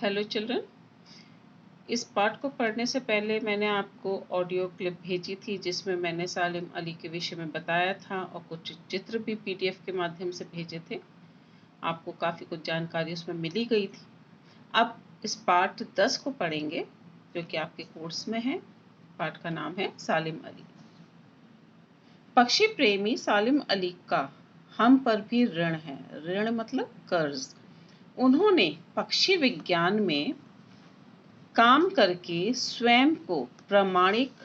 Hello children. इस पाठ को पढ़ने से पहले मैंने आपको ऑडियो क्लिप भेजी थी जिसमें मैंने सालिम अली के विषय में बताया था और कुछ चित्र भी पीडीएफ के माध्यम से भेजे थे। आपको काफ़ी कुछ जानकारी उसमें मिली गई थी। अब इस पाठ 10 को पढ़ेंगे जो कि आपके कोर्स में है। पाठ का नाम है सालिम अली। पक्षी प्रेमी सालिम अली का हम पर भी ऋण है। ऋण मतलब कर्ज। उन्होंने पक्षी विज्ञान में काम करके स्वयं को प्रामाणिक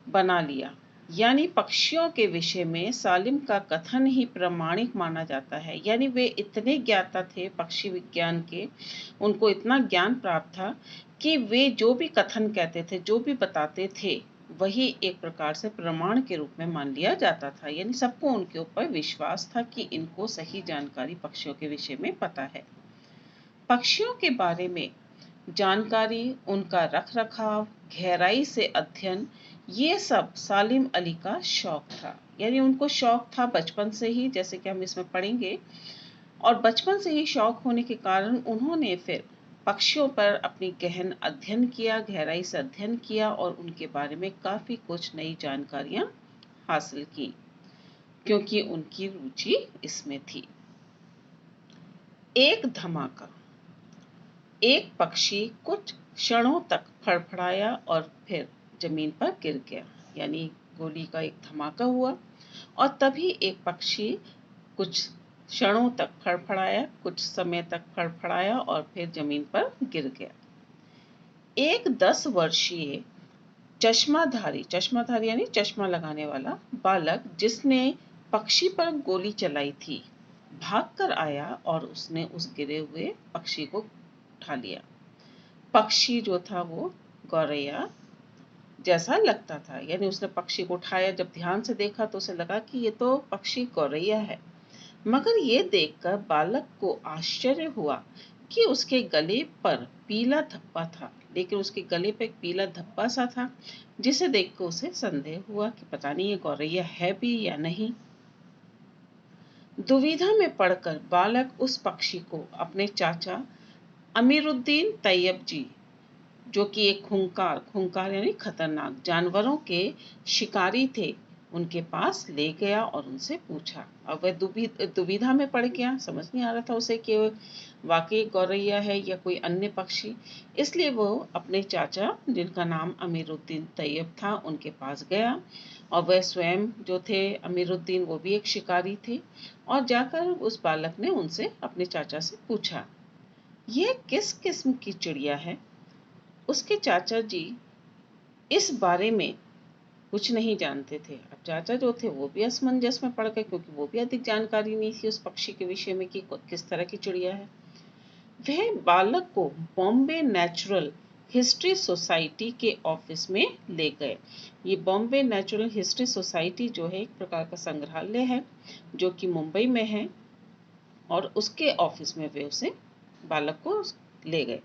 बना लिया। यानी पक्षियों के विषय में सालिम का कथन ही प्रामाणिक माना जाता है। यानी वे इतने ज्ञाता थे पक्षी विज्ञान के, उनको इतना ज्ञान प्राप्त था कि वे जो भी कथन कहते थे, जो भी बताते थे, वही एक प्रकार से प्रमाण के रूप में मान लिया जाता था। यानी सबको उनके ऊपर विश्वास था कि इनको सही जानकारी पक्षियों के विषय में पता है। पक्षियों के बारे में जानकारी, उनका रखरखाव, गहराई से अध्ययन, ये सब सालिम अली का शौक था। यानी उनको शौक था बचपन से ही, जैसे कि हम इसमें पढ़ेंगे। और बचपन से ही शौक होने के कारण उन्होंने फिर पक्षियों पर अपनी गहन अध्ययन किया, गहराई से अध्ययन किया और उनके बारे में काफ़ी कुछ नई जानकारियां हासिल की, क्योंकि उनकी रुचि इसमें थी। एक धमाका। एक पक्षी कुछ क्षणों तक फड़फड़ाया और फिर जमीन पर गिर गया। यानी गोली का एक धमाका हुआ और तभी एक पक्षी कुछ क्षणों तक फड़फड़ाया, कुछ समय तक फड़फड़ाया और फिर जमीन पर गिर गया। एक 10 वर्षीय चश्माधारी यानी चश्मा लगाने वाला बालक, जिसने पक्षी पर गोली चलाई थी, भागकर आया और उसने उस गिरे हुए पक्षी को उठा लिया। पक्षी जो था वो गौरैया जैसा लगता था। यानी उसने पक्षी को उठाया, जब ध्यान से देखा तो उसे लगा कि ये तो पक्षी गौरैया है। मगर ये देखकर बालक को आश्चर्य हुआ कि उसके गले पर पीला धब्बा था। लेकिन उसके गले पर एक पीला धब्बा सा था, जिसे देखकर उसे संदेह हुआ कि पता नहीं ये गौरैया है भी या नहीं। दुविधा में पड़कर बालक उस पक्षी को अपने चाचा अमीरुद्दीन तैयब जी, जो कि एक खूंखार यानी खतरनाक जानवरों के शिकारी थे, उनके पास ले गया और उनसे पूछा। अब वह दुविधा में पड़ गया, समझ नहीं आ रहा था उसे कि वाकई गौरैया है या कोई अन्य पक्षी। इसलिए वो अपने चाचा, जिनका नाम अमीरुद्दीन तैयब था, उनके पास गया और वह स्वयं जो थे अमीरुद्दीन, वो भी एक शिकारी थे। और जाकर उस बालक ने उनसे, अपने चाचा से पूछा, यह किस किस्म की चिड़िया है? उसके चाचा जी इस बारे में कुछ नहीं जानते थे। अब चाचा जो थे वो भी असमंजस में पड़ गए, क्योंकि वो भी अधिक जानकारी नहीं थी उस पक्षी के विषय में कि किस तरह की चिड़िया है। वह बालक को बॉम्बे नेचुरल हिस्ट्री सोसाइटी के ऑफिस में ले गए। ये बॉम्बे नेचुरल हिस्ट्री सोसाइटी जो है एक प्रकार का संग्रहालय है जो कि मुंबई में है, और उसके ऑफिस में वे उसे बालक को ले गए,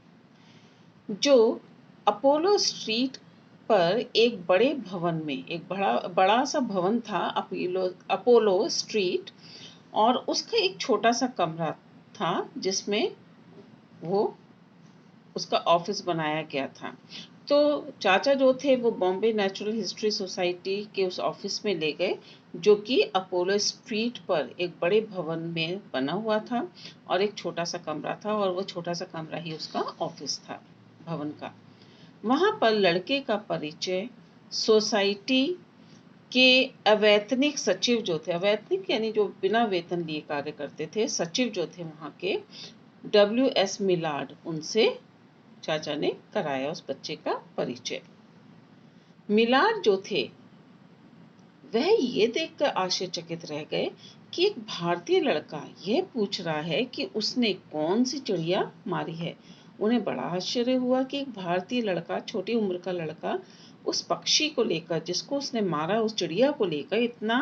जो अपोलो स्ट्रीट पर एक बड़े भवन में, एक बड़ा सा भवन था अपोलो स्ट्रीट, और उसका एक छोटा सा कमरा था जिसमें वो उसका ऑफिस बनाया गया था। तो चाचा जो थे वो बॉम्बे नेचुरल हिस्ट्री सोसाइटी के उस ऑफिस में ले गए, जो कि अपोलो स्ट्रीट पर एक बड़े भवन में बना हुआ था, और एक छोटा सा कमरा था, और वो छोटा सा कमरा ही उसका ऑफिस था भवन का। वहां पर लड़के का परिचय सोसाइटी के अवैतनिक सचिव जो थे, अवैतनिक यानी जो बिना वेतन लिए कार्य करते थे, सचिव जो थे वहां के, WS मिलार्ड, उनसे चाचा ने कराया उस बच्चे का परिचय। मिलार्ड जो थे वह ये देखकर आश्चर्यचकित रह गए कि एक भारतीय लड़का यह पूछ रहा है कि उसने कौन सी चिड़िया मारी है। उन्हें बड़ा आश्चर्य हुआ कि एक भारतीय लड़का, छोटी उम्र का लड़का, उस पक्षी को लेकर, जिसको उसने मारा, उस चिड़िया को लेकर इतना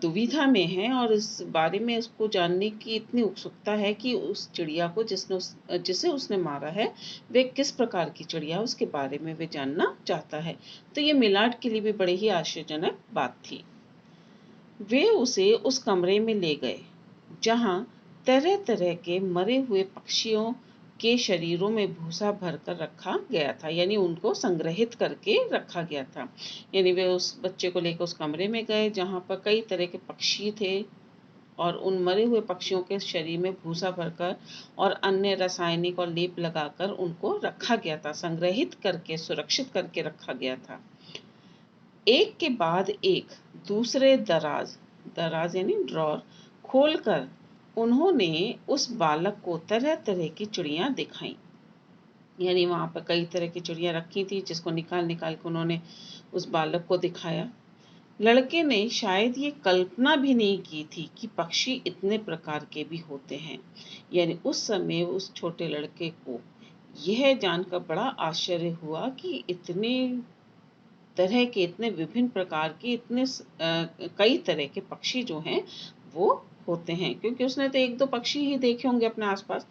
दुविधा में है, और इस बारे में उसको जानने की इतनी उत्सुकता है कि उस चिड़िया को जिसे उसने मारा है वे किस प्रकार की चिड़िया, उसके बारे में वे जानना चाहता है। तो ये मिलार्ड के लिए भी बड़े ही आश्चर्यजनक बात थी। वे उसे उस कमरे में ले गए जहां तरह तरह के मरे हुए पक्षियों के शरीरों में भूसा भरकर रखा गया था, यानी उनको संग्रहित करके रखा गया था। यानी वे उस बच्चे को लेकर उस कमरे में गए जहाँ पर कई तरह के पक्षी थे और उन मरे हुए पक्षियों के शरीर में भूसा भरकर और अन्य रासायनिक और लेप लगाकर उनको रखा गया था, संग्रहित करके सुरक्षित करके रखा गया था। एक के बाद एक दूसरे दराज दराज यानी ड्रॉर खोलकर उन्होंने उस बालक को तरह तरह की चिड़ियां दिखाई। यानी वहां पर कई तरह की चिड़ियां रखी थी जिसको निकाल निकाल के उन्होंने उस बालक को दिखाया। लड़के ने शायद ये कल्पना भी नहीं की थी कि पक्षी इतने प्रकार के भी होते हैं। यानी उस समय उस छोटे लड़के को यह जानकर बड़ा आश्चर्य हुआ कि इतने तरह के, इतने विभिन्न प्रकार के, इतने कई तरह के पक्षी जो हैं वो होते हैं, क्योंकि उसने तो एक दो पक्षी ही देखे होंगे अपने आसपास,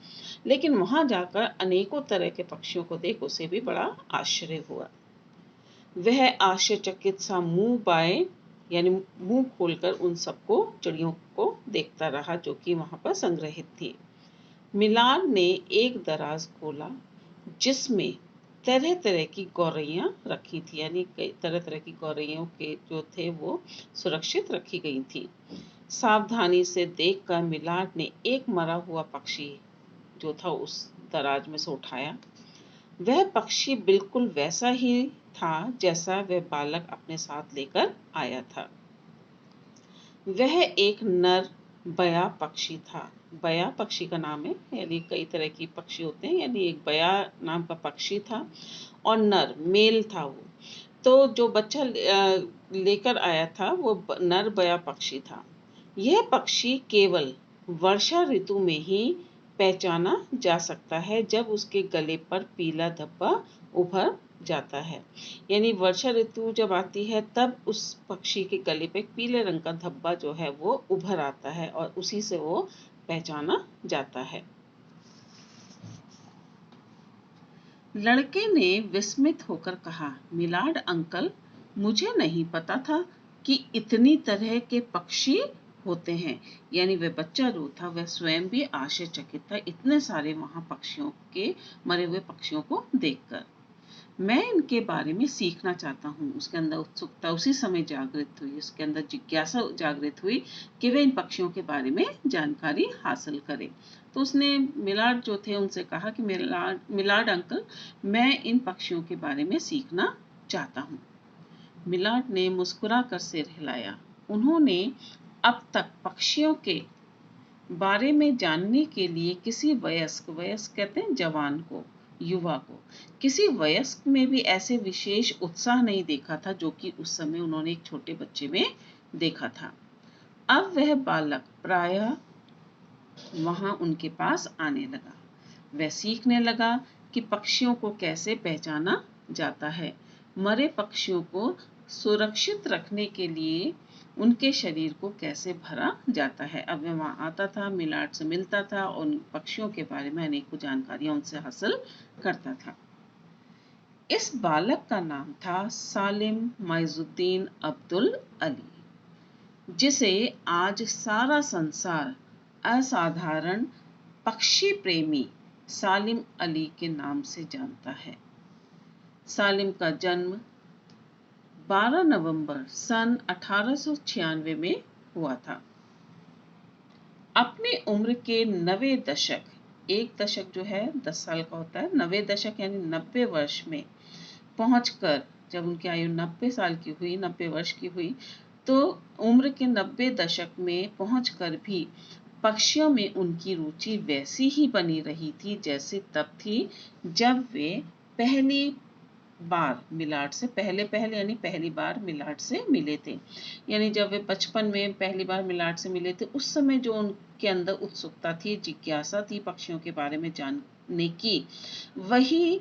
लेकिन वहां जाकर अनेकों तरह के पक्षियों को देख उसे भी बड़ा आश्चर्य हुआ। वह आश्चर्यचकित सा मुंह बाए यानी मुंह खोलकर उन सबको, चिड़ियों को देखता रहा जो कि वहां पर संग्रहित थी। मिलान ने एक दराज खोला जिसमें तरह तरह की गौरैया रखी थी, यानी कई तरह तरह की गौरैयों के जो थे वो सुरक्षित रखी गई थी। सावधानी से देखकर मिलान ने एक मरा हुआ पक्षी जो था उस दराज में से उठाया। वह पक्षी बिल्कुल वैसा ही था जैसा वह बालक अपने साथ लेकर आया था। वह एक नर बया पक्षी था। बया पक्षी का नाम है, यानी कई तरह की पक्षी होते हैं, यानी एक बया नाम का पक्षी था और नर मेल था वो। तो जो बच्चा लेकर आया था वो नर बया पक्षी था। यह पक्षी केवल वर्षा ऋतु में ही पहचाना जा सकता है जब उसके गले पर पीला धब्बा उभर जाता है। यानी वर्षा ऋतु जब आती है तब उस पक्षी के गले पे पीले रंग का धब्बा जो है वो उभर आता है और उसी से वो पहचाना जाता है। लड़के ने विस्मित होकर कहा, मिलार्ड अंकल, मुझे नहीं पता था कि इतनी तरह के पक्षी होते हैं। यानी वह बच्चा जो था वह स्वयं भी आश्चर्यचकित था इतने सारे वहां पक्षियों के, मरे हुए पक्षियों को देखकर। मैं इनके बारे में सीखना चाहता हूँ। उसके अंदर उत्सुकता उसी समय जागृत हुई, उसके अंदर जिज्ञासा जागृत हुई कि वह इन पक्षियों के बारे में जानकारी हासिल करे। तो उसने मिलार्ड जो थे उनसे कहा कि मिलार्ड अंकल, मैं इन पक्षियों के बारे में सीखना चाहता हूँ। मिलार्ड ने मुस्कुरा कर सिर हिलाया। उन्होंने अब तक पक्षियों के बारे में जानने के लिए किसी वयस्क कहते हैं जवान को, युवा को, किसी वयस्क में भी ऐसे विशेष उत्साह नहीं देखा था जो कि उस समय उन्होंने एक छोटे बच्चे में देखा था। अब वह बालक प्रायः वहां उनके पास आने लगा। वह सीखने लगा कि पक्षियों को कैसे पहचाना जाता है, मरे पक्षियों को सुरक्षित रखने के लिए उनके शरीर को कैसे भरा जाता है। अब वह वहां आता था, मिलार्ड से मिलता था और उन पक्षियों के बारे में अनेकों जानकारियां उनसे हासिल करता था। इस बालक का नाम था सालिम माइजुद्दीन अब्दुल अली, जिसे आज सारा संसार असाधारण पक्षी प्रेमी सालिम अली के नाम से जानता है। सालिम का जन्म 12 नवंबर सन 1896 में हुआ था। अपनी उम्र के 90 दशक, एक दशक जो है 10 साल का होता है, 90 दशक यानी 90 वर्ष में पहुंचकर, जब उनकी आयु 90 साल की हुई, 90 वर्ष की हुई, तो उम्र के 90 दशक में पहुंचकर भी पक्षियों में उनकी रुचि वैसी ही बनी रही थी जैसे तब थी जब वे पहली बार मिलार्ड से पहले यानी पहली बार मिलार्ड से मिले थे। यानी जब वे बचपन में पहली बार मिलार्ड से मिले थे उस समय जो उनके अंदर उत्सुकता थी, जिज्ञासा थी पक्षियों के बारे में जानने की, वही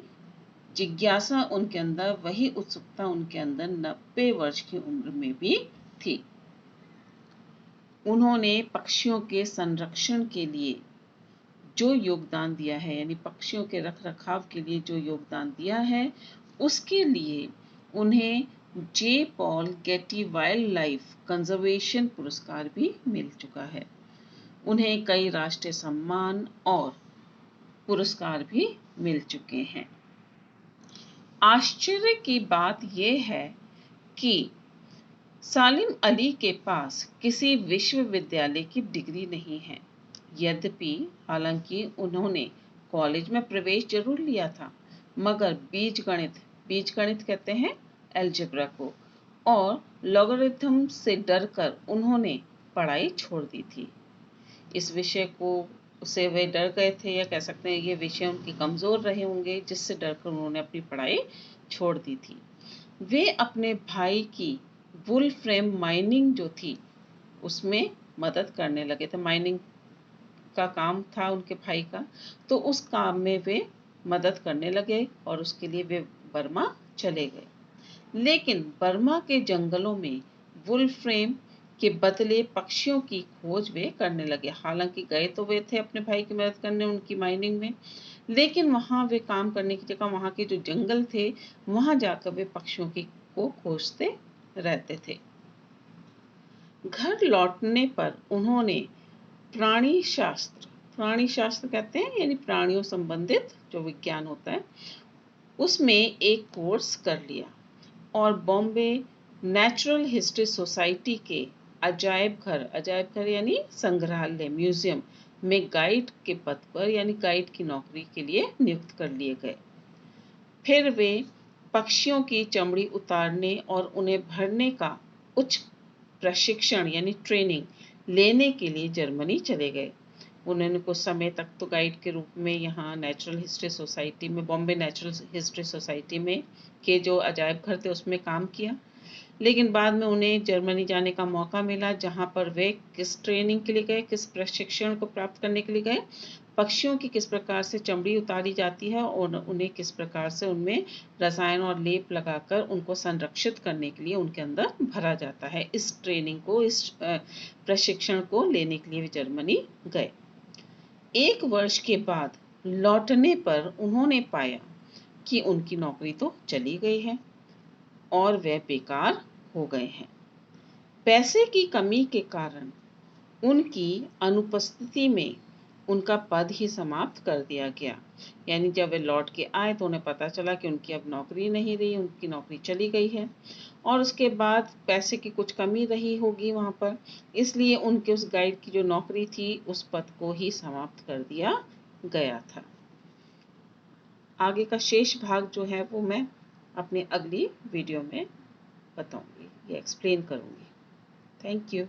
जिज्ञासा उनके अंदर, वही उत्सुकता उनके अंदर 90 वर्ष की उम्र में भी थी। उन्होंने पक्षियों के संरक्षण के लिए जो योगदान दिया है, यानी पक्षियों के रखरखाव के लिए जो योगदान दिया है, उसके लिए उन्हें J Paul Getty wildlife conservation पुरस्कार भी मिल चुका है। उन्हें कई राष्ट्रीय सम्मान और पुरस्कार भी मिल चुके हैं। आश्चर्य की बात यह है कि सालिम अली के पास किसी विश्वविद्यालय की डिग्री नहीं है। यद्यपि हालांकि उन्होंने कॉलेज में प्रवेश जरूर लिया था, मगर बीजगणित कहते हैं अलजेब्रा को, और लॉगरिथम से डरकर उन्होंने पढ़ाई छोड़ दी थी। इस विषय को से वे डर गए थे, या कह सकते हैं ये विषय उनके कमजोर रहे होंगे, जिससे डरकर उन्होंने अपनी पढ़ाई छोड़ दी थी। वे अपने भाई की वुल्फ्रेम माइनिंग जो थी उसमें मदद करने लगे थे। माइनिंग का काम था उनके भाई का, तो उस काम में वे मदद करने लगे और उसके लिए वे बर्मा चले गए। लेकिन बर्मा के जंगलों में वुल्फ्रेम के बदले पक्षियों की खोज वे करने लगे। हालांकि गए तो वे थे अपने भाई की मदद करने उनकी माइनिंग में, लेकिन वहां वे काम करने की जगह वहां के जो जंगल थे वहां जाकर वे पक्षियों की को खोजते रहते थे। घर लौटने पर उन्होंने प्राणी शास्त्र कहते हैं यानी प्राणियों संबंधित जो विज्ञान होता है उसमें एक कोर्स कर लिया और बॉम्बे नेचुरल हिस्ट्री सोसाइटी के अजायब घर यानी संग्रहालय म्यूजियम में गाइड के पद पर यानी गाइड की नौकरी के लिए नियुक्त कर लिए गए। फिर वे पक्षियों की चमड़ी उतारने और उन्हें भरने का उच्च प्रशिक्षण यानी ट्रेनिंग लेने के लिए जर्मनी चले गए। उन्होंने कुछ समय तक तो गाइड के रूप में यहाँ नेचुरल हिस्ट्री सोसाइटी में, बॉम्बे नेचुरल हिस्ट्री सोसाइटी में के जो अजायब घर थे उसमें काम किया, लेकिन बाद में उन्हें जर्मनी जाने का मौका मिला, जहाँ पर वे किस ट्रेनिंग के लिए गए, किस प्रशिक्षण को प्राप्त करने के लिए गए, पक्षियों की किस प्रकार से चमड़ी उतारी जाती है और उन्हें किस प्रकार से उनमें रसायन और लेप लगाकर उनको संरक्षित करने के लिए उनके अंदर भरा जाता है। इस ट्रेनिंग को, इस प्रशिक्षण को लेने के लिए वे जर्मनी गए। 1 वर्ष के बाद लौटने पर उन्होंने पाया कि उनकी नौकरी तो चली गई है और वे बेकार हो गए हैं। पैसे की कमी के कारण उनकी अनुपस्थिति में उनका पद ही समाप्त कर दिया गया। यानी जब वे लौट के आए तो उन्हें पता चला कि उनकी अब नौकरी नहीं रही, उनकी नौकरी चली गई है और उसके बाद पैसे की कुछ कमी रही होगी वहाँ पर, इसलिए उनके उस गाइड की जो नौकरी थी उस पद को ही समाप्त कर दिया गया था। आगे का शेष भाग जो है वो मैं अपनी अगली वीडियो में बताऊंगी या एक्सप्लेन करूंगी। Thank you.